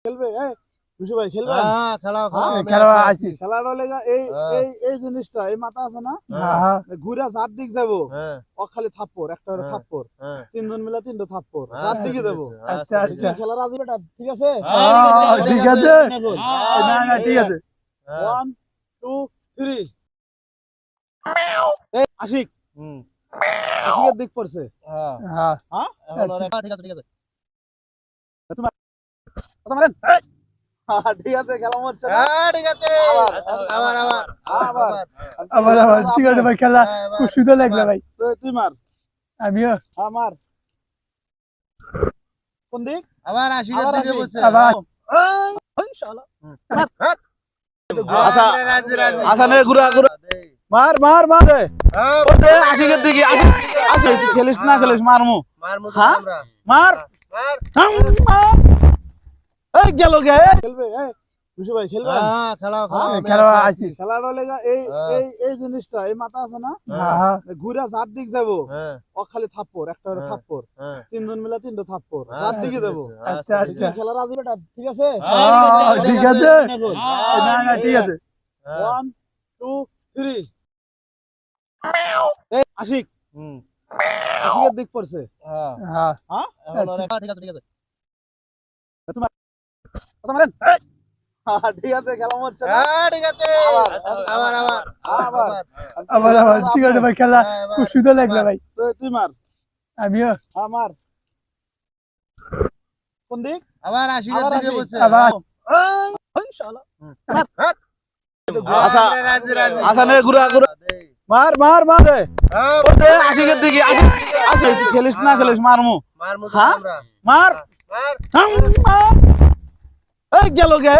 খেলবে খুশি ভাই খেলবে হ্যাঁ খেলাও খেলাও আমি খেলা আছি, আছি। খেলাটা লেগা এই হ্যাঁ। এই এই জিনিসটা এই মাথা আছে না হ্যাঁ ঘুরে যার দিক যাবো হ্যাঁ ও খালি থাপ্পড় একটা করে হ্যাঁ। থাপ্পড় হ্যাঁ তিনজন মিলে তিনটা থাপ্পড় হ্যাঁ, যার আচ্ছা, দিকে ঠিক দেবো আছে, আচ্ছা, ঠিক আচ্ছা। আছে। খেলা রাজি বেটা ঠিক আছে ঠিক আছে। না না ঠিক আছে। হ্যাঁ। 1 2 3 আশিক হুম, আশিকের দিক পড়ছে হ্যাঁ। হ্যাঁ হ্যাঁ এখন অনেক- ঠিক আছে ঠিক আছে। কথা মারেন ঠিক আছে খেলা হচ্ছে না হ্যাঁ, ঠিক আছে। আবার, আবার আবার আবার ঠিক আছে ভাই, খেলা হ্যাঁ, এবার। খুব সুন্দর লাগলো ভাই। তুই মার আমিও মার কোন দিক আবার আশিকের আবার দিকে আশিক। বসে। আবার ওই শালা আচ্ছা রাজি রাজি। আচ্ছা নে ঘুরা ঘুরা মার মার মার রে হ্যাঁ, ওই দে আশিকের দিকে আশিক খেলিস না খেলিস মারমু মারমু তো হ্যাঁ? আমরা। মার মার। এই গেল গে খেলবে খুশি ভাই খেলবে হ্যাঁ খেলাও খেলাও আমি খেলা আছি, আছি। খেলাটা লেগা এই হ্যাঁ। এই এই জিনিসটা এই মাথা আছে না হ্যাঁ ঘুরে যার দিক যাবো হ্যাঁ ও খালি থাপ্পড় একটা করে হ্যাঁ। থাপ্পড় হ্যাঁ। তিনজন মিলে তিনটা থাপ্পড় হ্যাঁ, যার ঠিক দিকে আছে, দেবো আচ্ছা, আচ্ছা। খেলা রাজি বেটা ঠিক আছে ঠিক আছে। না না ঠিক আছে। হ্যাঁ। 1 2 3 আশিক হুম, আশিকের দিক পড়ছে হ্যাঁ। হ্যাঁ এখন অনেক- ঠিক আছে ঠিক আছে। কথা মারেন ঠিক আছে খেলা হচ্ছে না হ্যাঁ, ঠিক আছে। আবার আবার আবার আবার ঠিক আছে ভাই, খেলা হ্যাঁ, এবার। খুব সুন্দর লাগলো ভাই। তুই মার আমিও মার কোন দিক আবার আশিকের আবার দিকে আশিক। বসে। আবার ওই শালা আচ্ছা রাজি রাজি। আচ্ছা নে ঘুরা ঘুরা মার মার মার রে হ্যাঁ, ওই দে আশিকের দিকে আশিক খেলিস না খেলিস মারমু মারমু তো হ্যাঁ? আমরা। মার মার। এই গেল গে